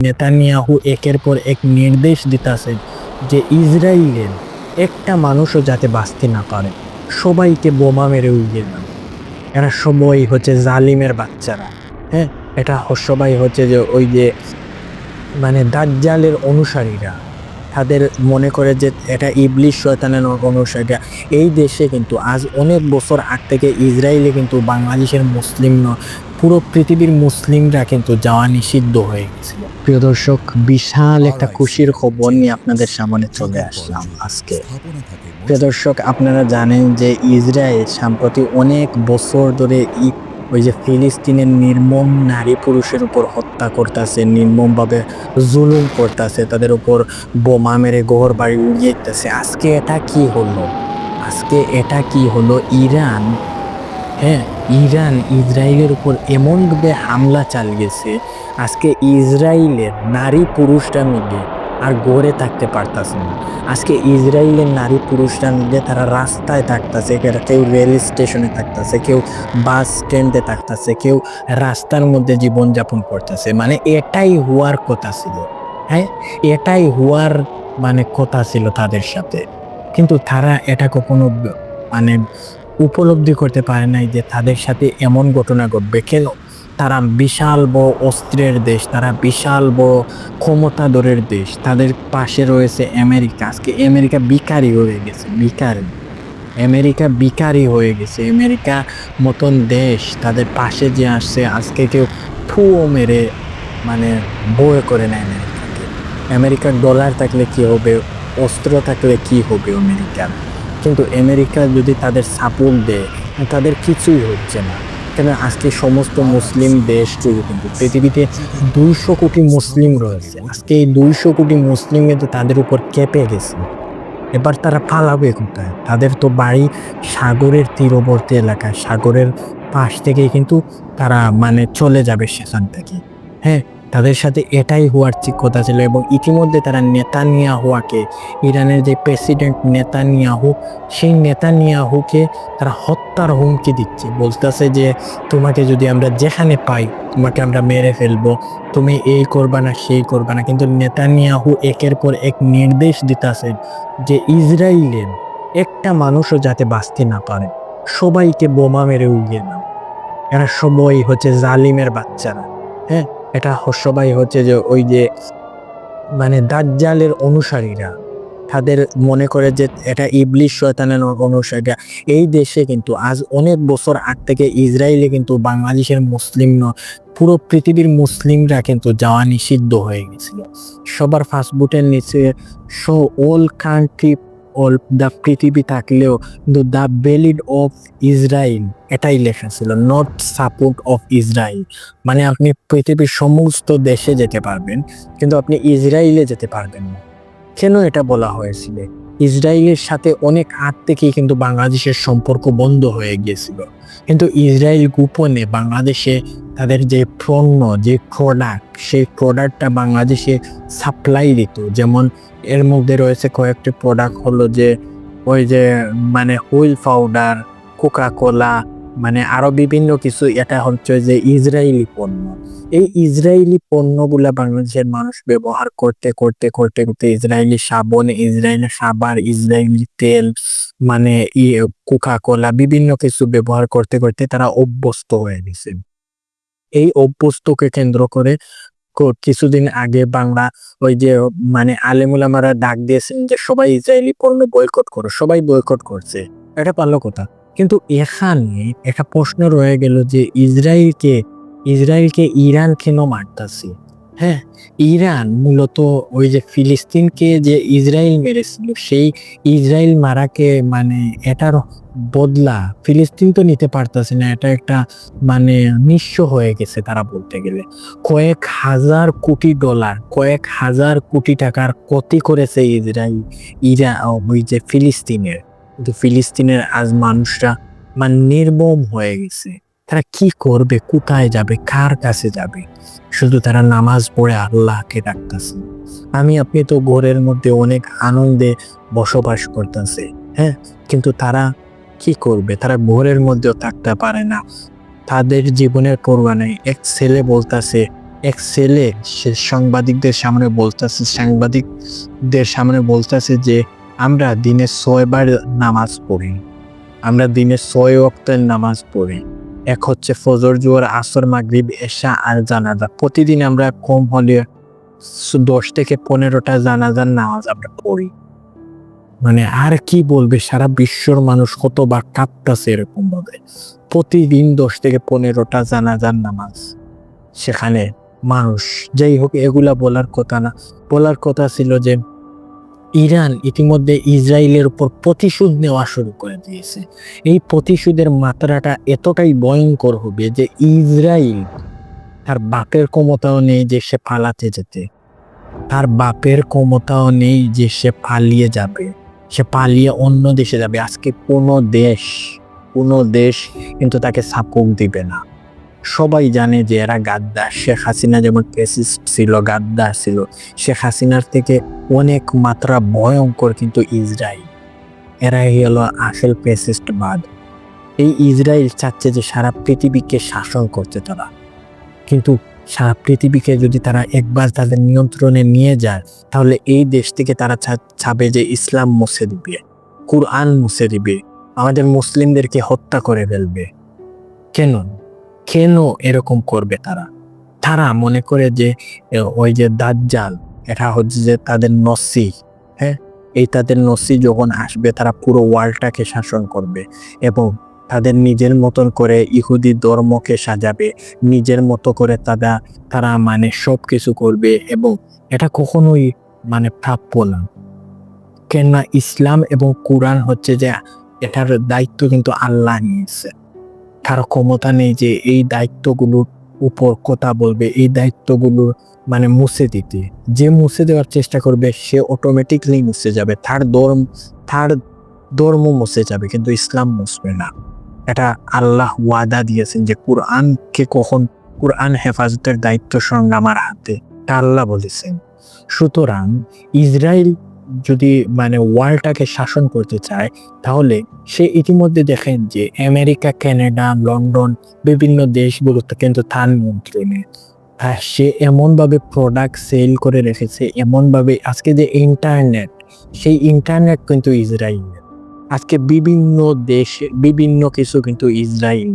Netanyahu একের পর এক নির্দেশ দিতেছে যে ইসরায়েলের একটা মানুষও যাতে বাঁচতে না পারে, সবাইকে বোমা মেরে উড়িয়ে দেন। এরা সবাই হচ্ছে জালিমের বাচ্চারা। হ্যাঁ, এটা সবাই হচ্ছে যে ওই যে দাজ্জালের অনুসারীরা। তাদের মনে করে যে এটা ইবলিশ শয়তানের অনুসারীরা। এই দেশে কিন্তু আজ অনেক বছর আগ থেকে ইসরায়েলে কিন্তু বাংলাদেশের মুসলিম পুরো পৃথিবীর মুসলিমরা কিন্তু যাওয়া নিষিদ্ধ হয়ে গেছিল। প্রিয় দর্শক, বিশাল একটা খুশির খবর নিয়ে আপনাদের সামনে চলে আসলাম আজকে। প্রিয় দর্শক, আপনারা জানেন যে ইসরায়েল সাম্প্রতিক অনেক বছর ধরে ওই যে ফিলিস্তিনের নির্মম নারী পুরুষের উপর হত্যা করতেছে, নির্মমভাবে জুলুম করতেছে, তাদের উপর বোমা মেরে ঘর বাড়ি উড়িয়ে দিতেছে। আজকে এটা কি হলো? ইরান, হ্যাঁ, ইরান ইসরায়েলের উপর এমনভাবে হামলা চালিয়েছে, আজকে ইসরায়েলের নারী পুরুষরা মিলে আর গড়ে থাকতে পারতাছে না। আজকে ইসরায়েলের নারী পুরুষরা মিলে তারা রাস্তায় থাকতেছে, কেউ রেল স্টেশনে থাকতেছে, কেউ বাস স্ট্যান্ডে থাকতেছে, কেউ রাস্তার মধ্যে জীবনযাপন করতেছে। এটাই হওয়ার কথা ছিল। হ্যাঁ, এটাই হওয়ার কথা ছিল তাদের সাথে, কিন্তু তারা এটা কখনো উপলব্ধি করতে পারে নাই যে তাদের সাথে এমন ঘটনা ঘটবে। কেন? তারা বিশাল বড় অস্ত্রের দেশ, তারা বিশাল বড় ক্ষমতাধরের দেশ, তাদের পাশে রয়েছে আমেরিকা। আজকে আমেরিকা বিকারি হয়ে গেছে, আমেরিকা মতন দেশ তাদের পাশে যে আসছে, আজকে কেউ ফুও মেরে বয়ে করে নেয় আমেরিকাকে। আমেরিকার ডলার থাকলে কি হবে, অস্ত্র থাকলে কি হবে আমেরিকার? কিন্তু আমেরিকা যদি তাদের সাপোর্ট দেয়, তাদের কিছুই হচ্ছে না। কেন? আজকে সমস্ত মুসলিম দেশ জুড়ে কিন্তু পৃথিবীতে 200 কোটি মুসলিম রয়েছে। আজকে এই 200 কোটি মুসলিম কিন্তু তাদের উপর কেঁপে গেছে। এবার তারা পালাবে কোথায়? তাদের তো বাড়ি সাগরের তীরবর্তী এলাকায়, সাগরের পাশ থেকেই কিন্তু তারা চলে যাবে সেখান থেকে। হ্যাঁ, তাদের সাথে এটাই হওয়ার কথা ছিল। এবং ইতিমধ্যে তারা নেতানিয়াহুকে, ইরানের যে প্রেসিডেন্ট নেতানিয়াহু, সেই নেতানিয়াহুকে তারা হত্যার হুমকি দিচ্ছে। বলতেছে যে তোমাকে যদি আমরা যেখানে পাই, তোমাকে আমরা মেরে ফেলবো, তুমি এই করবা না, সেই করবা না। কিন্তু নেতানিয়াহু একের পর এক নির্দেশ দিতেছে যে ইসরায়েলের একটা মানুষও যাতে বাঁচতে না পারে, সবাইকে বোমা মেরে উড়িয়ে দাও। এরা সবাই হচ্ছে জালিমের বাচ্চারা। হ্যাঁ, এটা সবাই হচ্ছে যে ওই যে দাজ্জালের অনুসারীরা। তাদের মনে করে যে এটা ইবলিশ শয়তানের অনুসারীরা। এই দেশে কিন্তু আজ অনেক বছর আগ থেকে ইসরায়েলে কিন্তু বাংলাদেশের মুসলিম পুরো পৃথিবীর মুসলিমরা কিন্তু যাওয়া নিষিদ্ধ হয়ে গেছিল। সবার ফাস্টফুডের নিচে show all country, all the পৃথিবী থাকলেও কিন্তু দ্য বেলিড অফ ইসরায়েল এটাই লেখা ছিল, নট সাপোর্ট অফ ইসরায়েল। আপনি পৃথিবীর সমস্ত দেশে যেতে পারবেন, কিন্তু আপনি ইসরায়েলে যেতে পারবেন না। কেন এটা বলা হয়েছিল? ইসরায়েলের সাথে অনেক আগ থেকেই কিন্তু বাংলাদেশের সম্পর্ক বন্ধ হয়ে গিয়েছিল, কিন্তু ইসরায়েল গোপনে বাংলাদেশে তাদের যে পণ্য, যে প্রোডাক্ট, সেই প্রোডাক্টটা বাংলাদেশে সাপ্লাই দিত। যেমন এর মধ্যে রয়েছে কয়েকটি প্রোডাক্ট, হলো যে ওই যে হুইল পাউডার, কোকা কোলা, আরো বিভিন্ন কিছু। এটা হচ্ছে যে ইসরায়েলি পণ্য। এই ইসরায়েলি পণ্যগুলা বাংলাদেশের মানুষ ব্যবহার করতে করতে করতে করতে ইসরায়েলি সাবান, ইসরায়েলি খাবার, ইসরায়েলি তেল, কোকা কোলা, বিভিন্ন কিছু ব্যবহার করতে করতে তারা অভ্যস্ত হয়ে গেছে। এই অভ্যস্তকে কেন্দ্র করে কিছুদিন আগে বাংলা ওই যে আলেম ওলামারা ডাক দিয়েছেন যে সবাই ইসরায়েলি পণ্য বয়কট করো, সবাই বয়কট করছে। এটা পারলো কথা। কিন্তু এখানে একটা প্রশ্ন রয়ে গেল যে ইসরায়েলকে ইরান কেন মারতাছে? হ্যাঁ, ইরান মূলত ওই যে ফিলিস্তিনকে যে ইসরায়েল মেরেছিল, সেই ইসরায়েল মারাকে এটার বদলা ফিলিস্তিন তো নিতে পারতাছে না। এটা একটা নিঃস্ব হয়ে গেছে তারা, বলতে গেলে কয়েক হাজার কোটি ডলার, কয়েক হাজার কোটি টাকার ক্ষতি করেছে ওই যে ফিলিস্তিনের। কিন্তু ফিলিস্তিনের আজ মানুষরা নির্মম হয়ে গেছে। তারা কি করবে? কোথায় যাবে? কার কাছে যাবে? শুধু তারা নামাজ পড়ে আল্লাহকে ডাকতেছে। আপনি তো ঘরের মধ্যে অনেক আনন্দে বসবাস করতেছে। হ্যাঁ, কিন্তু তারা কি করবে? তারা ঘরের মধ্যেও থাকতে পারে না, তাদের জীবনের পরোয়া নেই। এক ছেলে বলতেছে এক ছেলে সে সাংবাদিকদের সামনে বলতেছে যে আমরা দিনে 6 বার নামাজ পড়ি, আমরা দিনে 6 ওয়াক্তের নামাজ পড়ি। এক হচ্ছে ফজর, জোহর, আসর, মাগরিব, এশা আর জানাজা। প্রতিদিন আমরা কম হলে 10 থেকে 15টা জানাজার নামাজ আমরা পড়ি। মানে আর কি বলবে, সারা বিশ্বর মানুষ কতবার কাঁপতাছে এরকম ভাবে। প্রতিদিন 10 থেকে 15টা জানাজার নামাজ। সেখানে মানুষ, যাই হোক এগুলা বলার কথা না, বলার কথা ছিল যে ইরান ইতিমধ্যে ইসরায়েলের উপর প্রতিশোধ নেওয়া শুরু করে দিয়েছে। এই প্রতিশোধের মাত্রাটা এতটাই ভয়ঙ্কর হবে যে ইসরায়েল তার বাপের ক্ষমতাও নেই যে সে পালাতে যেতে, তার বাপের ক্ষমতাও নেই যে সে পালিয়ে যাবে, সে পালিয়ে অন্য দেশে যাবে। আজকে কোনো দেশ কিন্তু তাকে সাপোর্ট দিবে না। সবাই জানে যে এরা গাদ্দার। শেখ হাসিনা যেমন ফ্যাসিস্ট ছিল, গাদ্দার ছিল, শেখ হাসিনার থেকে অনেক মাত্রা ভয়ঙ্কর কিন্তু ইসরায়েল। এরাই হলো আসল ফ্যাসিস্টবাদ। এই ইসরায়েল চাচ্ছে যে সারা পৃথিবীকে শাসন করতে তারা, কিন্তু সারা পৃথিবীকে যদি তারা একবার তাদের নিয়ন্ত্রণে নিয়ে যায় তাহলে এই দেশ থেকে তারা চাবে যে ইসলাম মুছে দিবে, কুরআন মুছে দিবে, আমাদের মুসলিমদেরকে হত্যা করে ফেলবে। কেন কেন এরকম করবে তারা? তারা মনে করে যে ওই যে দাজ্জাল, এটা হচ্ছে যে তাদের নসি। হ্যাঁ, এই তাদের নসি যখন আসবে তারা পুরো ওয়ার্ল্ডটাকে শাসন করবে এবং তাদের নিজের মতন করে ইহুদি ধর্মকে সাজাবে, নিজের মতো করে তারা মানে সব কিছু করবে এবং এটা কখনোই মানে প্রাপ্য না। কেননা ইসলাম এবং কোরআন হচ্ছে যে এটার দায়িত্ব কিন্তু আল্লাহ নিয়েছে। কারো ক্ষমতা নেই যে এই দায়িত্বগুলোর উপর কথা বলবে, এই দায়িত্বগুলো মানে মুছে দিতে। যে মুছে দেওয়ার চেষ্টা করবে সে অটোমেটিকলি মুছে যাবে, তার ধর্ম মুছে যাবে, কিন্তু ইসলাম মুছবে না। এটা আল্লাহ ওয়াদা দিয়েছেন যে কোরআন হেফাজতের দায়িত্ব সঙ্গে আমার হাতে, তা আল্লাহ বলেছেন। সুতরাং ইসরায়েল যদি মানে ওয়ার্ল্ডটাকে শাসন করতে চায় তাহলে সে ইতিমধ্যে দেখেন যে আমেরিকা, কানাডা, লন্ডন বিভিন্ন দেশগুলোতে কিন্তু তার নিয়ন্ত্রণে। সে এমনভাবে প্রোডাক্ট সেল করে রেখেছে, এমনভাবে আজকে যে ইন্টারনেট, সেই ইন্টারনেট কিন্তু ইসরায়েলের। আজকে বিভিন্ন দেশে বিভিন্ন কিছু কিন্তু ইসরায়েল।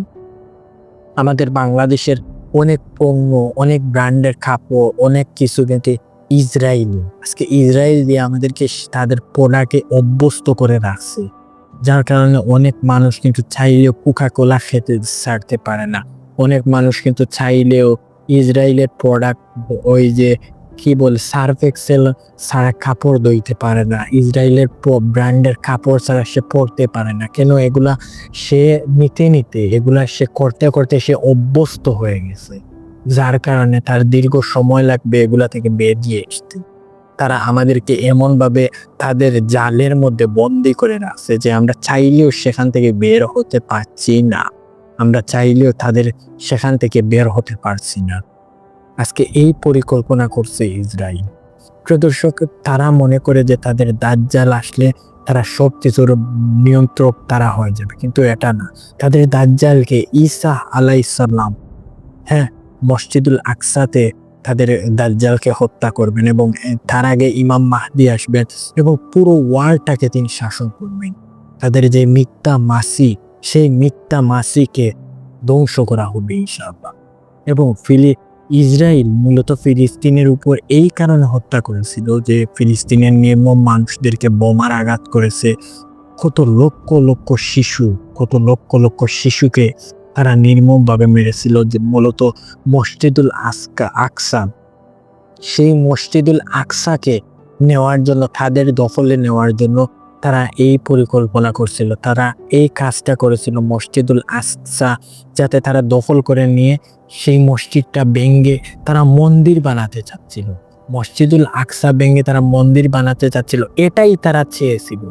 আমাদের বাংলাদেশের অনেক পণ্য, অনেক ব্র্যান্ডের কাপড়, অনেক কিছু কিন্তু ইসরায়েলি। আজকে ইসরায়েল দিয়ে আমাদেরকে তাদের প্রোডাক্টে অভ্যস্ত করে রাখছে, যার কারণে অনেক মানুষ কিন্তু চাইলেও কোকা-কোলা খেতে ছাড়তে পারে না। অনেক মানুষ কিন্তু চাইলেও ইসরায়েলের প্রোডাক্ট, ওই যে কি বলে সার্ফ এক্সেল ছাড়া কাপড় ধুইতে পারে না, ইসরায়েলের ব্র্যান্ডের কাপড় ছাড়া সে পরতে পারে না। কেন? এগুলা সে নিতে এগুলা সে করতে সে অভ্যস্ত হয়ে গেছে, যার কারণে তার দীর্ঘ সময় লাগবে এগুলা থেকে বেরিয়ে আসতে। তারা আমাদেরকে এমনভাবে তাদের জালের মধ্যে বন্দি করে রাখছে যে আমরা চাইলেও সেখান থেকে বের হতে পারছি না, আমরা চাইলেও তাদের সেখান থেকে বের হতে পারছি না। আজকে এই পরিকল্পনা করছে ইসরায়েল। প্রিয় দর্শক, তারা মনে করে যে তাদের দাজ্জাল আসলে তারা সব কিছুর নিয়ন্ত্রক তারা হয়ে যাবে, কিন্তু এটা না। তাদের দাজ্জালকে ঈসা আলাইহিস সালাম, হ্যাঁ, মসজিদুল আকসাতে তাদের দাজ্জালকে হত্যা করবেন এবং তার আগে ইমাম মাহদি আসবেন এবং পুরো ওয়ার্ল্ডটাকে তিনি শাসন করবেন। তাদের যে মিথ্যা মাসি, সেই মিথ্যা মাসিকে ধ্বংস করা হবে ইনশাআল্লাহ। এবং ইসরায়েল মূলত ফিলিস্তিনের উপর এই কারণে হত্যা করেছিল যে ফিলিস্তিনের নির্মম মানুষদেরকে বোমার আঘাত করেছে। কত লক্ষ শিশুকে তারা নির্মমভাবে মেরেছিল, যে মূলত মসজিদুল আকসা, সেই মসজিদুল আকসাকে নেওয়ার জন্য, তাদের দখলে নেওয়ার জন্য তারা এই পরিকল্পনা করছিল, তারা এই কাজটা করেছিল মসজিদুল আকসা যাতে তারা দখল করে নিয়ে সেই মসজিদটা ভেঙে তারা মন্দির বানাতে চাচ্ছিল। মসজিদুল আকসা ভেঙে তারা মন্দির বানাতে চাচ্ছিল, এটাই তারা চেয়েছিল।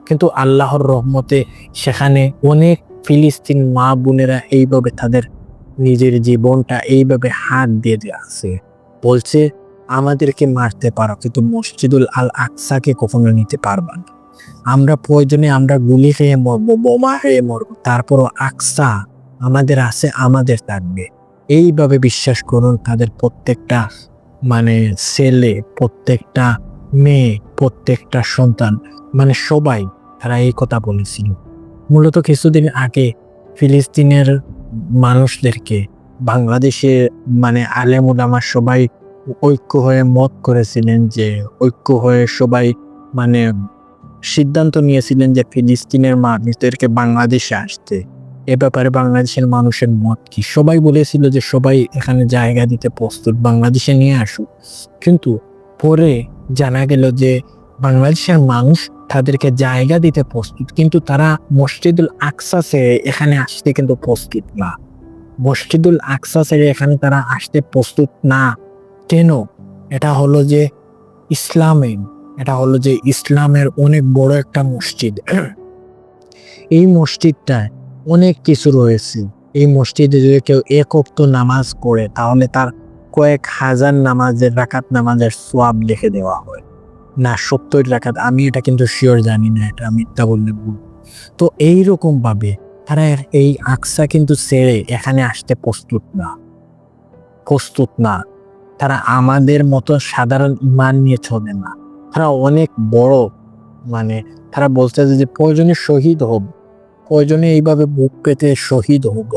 কিন্তু আল্লাহর রহমতে সেখানে অনেক ফিলিস্তিন মা বোনেরা এইভাবে তাদের নিজের জীবনটা এইভাবে হাত দিয়ে আছে, বলছে আমাদেরকে মারতে পারো কিন্তু মসজিদুল আল আকসাকে কখনো নিতে পারবা না। আমরা প্রয়োজনে আমরা গুলি খেয়ে মরবো, বোমা খেয়ে মরবো, তারপরও আকসা আমাদের আছে, আমাদের থাকবে। এইভাবে বিশ্বাস করুন, তাদের প্রত্যেকটা ছেলে, প্রত্যেকটা মেয়ে, প্রত্যেকটা সন্তান, সবাই তারা এই কথা বলেছিল। মূলত কিছুদিন আগে ফিলিস্তিনের মানুষদেরকে বাংলাদেশে আলেম ওলামা সবাই ঐক্য হয়ে মত করেছিলেন, যে ঐক্য হয়ে সবাই মানে সিদ্ধান্ত নিয়েছিলেন যে ফিলিস্তিনের মানুষদেরকে বাংলাদেশে আসতে। এ ব্যাপারে বাংলাদেশের মানুষের মত কি? সবাই বলেছিল যে সবাই এখানে জায়গা দিতে প্রস্তুত, বাংলাদেশে নিয়ে আসুক। কিন্তু পরে জানা গেল যে বাংলাদেশের মানুষ তাদেরকে জায়গা দিতে প্রস্তুত, কিন্তু তারা মসজিদুল আকসা ছেড়ে এখানে আসতে কিন্তু প্রস্তুত না। মসজিদুল আকসা ছেড়ে এখানে তারা আসতে প্রস্তুত না কেন? এটা হলো যে ইসলামের এটা হলো যে ইসলামের অনেক বড় একটা মসজিদ। এই মসজিদটায় অনেক কিছু রয়েছে। এই মসজিদে যদি কেউ এক ওয়াক্ত নামাজ পড়ে তাহলে তার কয়েক হাজার রাকাত নামাজের সওয়াব লিখে দেওয়া হয়। না 70 রাকাত, আমি এটা কিন্তু শিওর জানি না, এটা মিথ্যা বললে ভুল। তো এইরকম ভাবে তারা এই আকসা কিন্তু ছেড়ে এখানে আসতে প্রস্তুত না। তারা আমাদের মতো সাধারণ ঈমান নিয়ে চলে না। তারা অনেক বড়, তারা বলতেছে যে প্রয়োজনে শহীদ হব, প্রয়োজনে এইভাবে বুক পেতে শহীদ হব,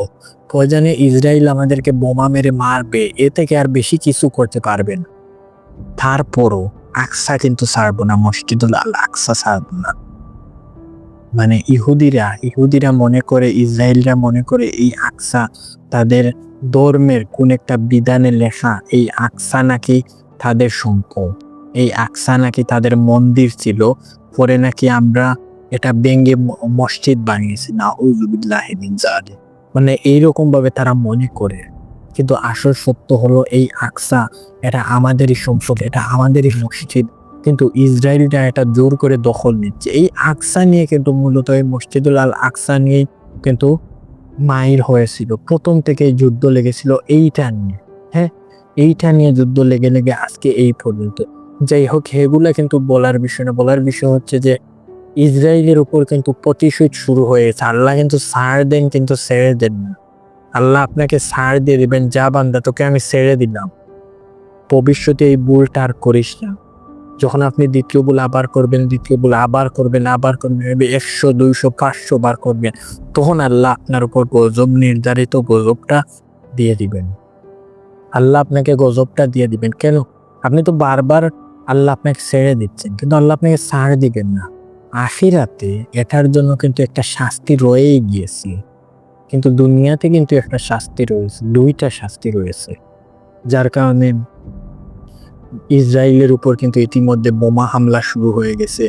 প্রয়োজনে ইসরায়েল আমাদেরকে বোমা মেরে মারবে, এ থেকে আর বেশি কিছু করতে পারবে না। তারপরও আকসা কিন্তু ছাড়বো না, মসজিদুল আল আকসা ছাড়বো না। ইহুদিরা মনে করে, ইসরায়েলরা মনে করে এই আকসা তাদের ধর্মের কোন একটা বিধানে লেখা, এই আকসা নাকি তাদের সম্পদ, এই আকসা নাকি তাদের মন্দির ছিল, পরে নাকি আমরা এটা ভেঙে মসজিদ বানিয়েছি। নাউযুবিল্লাহি মিন যালিক। এইরকম ভাবে তারা মনে করে, কিন্তু আসল সত্য হলো এই আকসা এটা আমাদেরই সম্পদ, এটা আমাদেরই মসজিদ, কিন্তু ইসরায়েলটা এটা জোর করে দখল নিচ্ছে। এই আকসা নিয়ে কিন্তু মূলত এই মসজিদুল আল আকসা নিয়েই কিন্তু মাইর হয়েছিল, প্রথম থেকে যুদ্ধ লেগেছিল এইটা নিয়ে। হ্যাঁ, এইটা নিয়ে যুদ্ধ লেগে লেগে আজকে এই পর্যন্ত। যাই হোক, এগুলা কিন্তু বলার বিষয় না। বলার বিষয় হচ্ছে যে ইসরায়েলের উপর কিন্তু প্রতিশোধ শুরু হয়েছে। আল্লাহ কিন্তু ছাড় দেন, কিন্তু ছেড়ে দেন না। আল্লাহ আপনাকে ছাড় দিয়ে দিবেন, যা বান্দা তোকে আমি ছেড়ে দিলাম, ভবিষ্যতে এই ভুলটা আর করিস না। যখন আপনি দ্বিতীয় ভুল আবার করবেন, দ্বিতীয় ভুল আবার করবেন, 100, 200, 500 বার করবেন, তখন আল্লাহ আপনার উপর গজব, নির্ধারিত গজবটা দিয়ে দিবেন। আল্লাহ আপনাকে গজবটা দিয়ে দিবেন। কেন? আপনি তো বারবার আল্লাহ আপনাকে ছেড়ে দিচ্ছেন, কিন্তু আল্লাহ আপনাকে ছাড় দিবেন না। আখিরাতে এটার জন্য কিন্তু একটা শাস্তি রয়েই গিয়েছে, কিন্তু দুনিয়াতে কিন্তু একটা শাস্তি রয়েছে, দুইটা শাস্তি রয়েছে। যার কারণে ইসরায়েলের উপর কিন্তু ইতিমধ্যে বোমা হামলা শুরু হয়ে গেছে।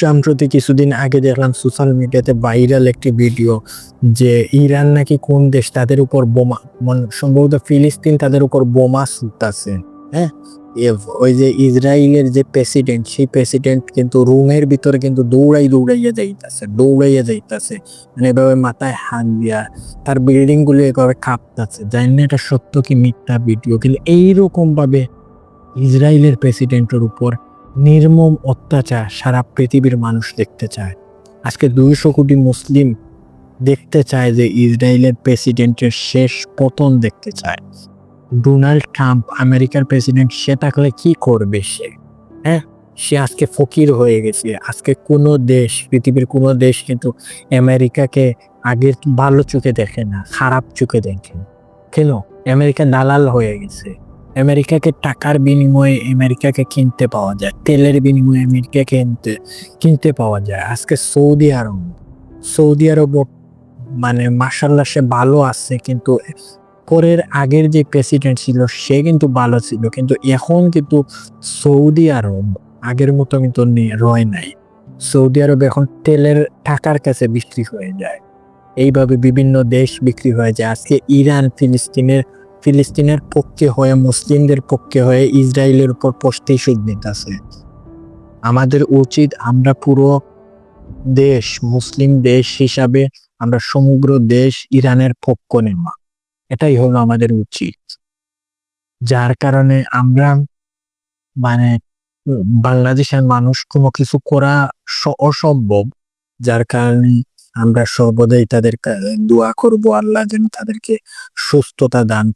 সম্প্রতি কিছুদিন আগে দেখলাম সোশ্যাল মিডিয়াতে ভাইরাল একটি ভিডিও, যে ইরান নাকি কোন দেশ তাদের উপর বোমা, সম্ভবত ফিলিস্তিন, তাদের উপর বোমা ছুটতাছে। হ্যাঁ, ওই যে ইসরায়েলের যে প্রেসিডেন্ট, সেই প্রেসিডেন্ট কিন্তু রুমের ভিতরে কিন্তু দৌড়াইয়া যাইতাছে, এভাবে মাথায় হাত দিয়া, তার বিল্ডিং গুলো এভাবে কাঁপতাছে। জানি না এটা সত্য কি মিথ্যা ভিডিও, কিন্তু এইরকম ভাবে ইসরায়েলের প্রেসিডেন্টের উপর নির্মম অত্যাচার সারা পৃথিবীর মানুষ দেখতে চায়। আজকে 200 কোটি মুসলিম দেখতে চায় যে ইসরায়েলের প্রেসিডেন্টের শেষ পতন দেখতে চায়। ডোনাল্ড ট্রাম্প আমেরিকার প্রেসিডেন্ট, সে থাকলে কি করবে সে? হ্যাঁ, সে আজকে ফকির হয়ে গেছে। আজকে কোনো দেশ, পৃথিবীর কোনো দেশ কিন্তু আমেরিকাকে আগের ভালো চোখে দেখে না, খারাপ চোখে দেখে। কেন? আমেরিকা দালাল হয়ে গেছে। আমেরিকাকে টাকার বিনিময়ে আমেরিকাকে কিনতে পাওয়া যায়, তেলের বিনিময়ে আমেরিকাকে কিনতে পাওয়া যায়। আজকে সৌদি আরব মাশাআল্লাহ সে ভালো আছে, কিন্তু পরের আগের যে প্রেসিডেন্ট ছিল সে কিন্তু ভালো ছিল, কিন্তু এখন কিন্তু সৌদি আরব আগের মতো কিন্তু রয় নাই। সৌদি আরব এখন তেলের টাকার কাছে বিক্রি হয়ে যায়। এইভাবে বিভিন্ন দেশ বিক্রি হয়ে যায়। আজকে ইরান ফিলিস্তিনের পক্ষে হয়ে, মুসলিমদের পক্ষে হয়ে ইসরায়েলের উপর প্রতিশোধ নিতেছে। আমাদের উচিত, আমরা পুরো দেশ, মুসলিম দেশ হিসাবে আমরা সমগ্র দেশ ইরানের পক্ষ নেওয়া, এটাই হলো আমাদের উচিত। যার কারণে আমরা মানে বাংলাদেশের মানুষ কোনো কিছু করা অসম্ভব, যার কারণে আমরা সর্বদাই তাদের দোয়া করব আল্লাহ যেন তাদেরকে সুস্থতা দান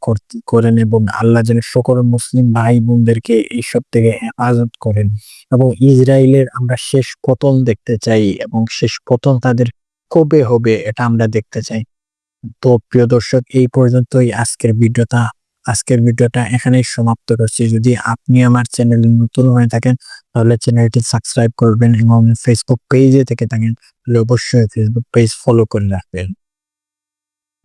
করেন এবং আল্লাহ যেন সকল মুসলিম ভাই বোনদেরকে এইসব থেকে হেফাজত করেন এবং ইসরায়েলের আমরা শেষ পতন দেখতে চাই এবং শেষ পতন তাদের কবে হবে এটা আমরা দেখতে চাই। তো প্রিয় দর্শক, এই পর্যন্তই আজকের ভিডিওটা এখানেই সমাপ্ত করছি। যদি আপনি আমার চ্যানেলে নতুন হয়ে থাকেন তাহলে চ্যানেলটি সাবস্ক্রাইব করবেন এবং ফেসবুক পেজে থেকে থাকেন তাহলে অবশ্যই ফেসবুক পেজ ফলো করে রাখবেন।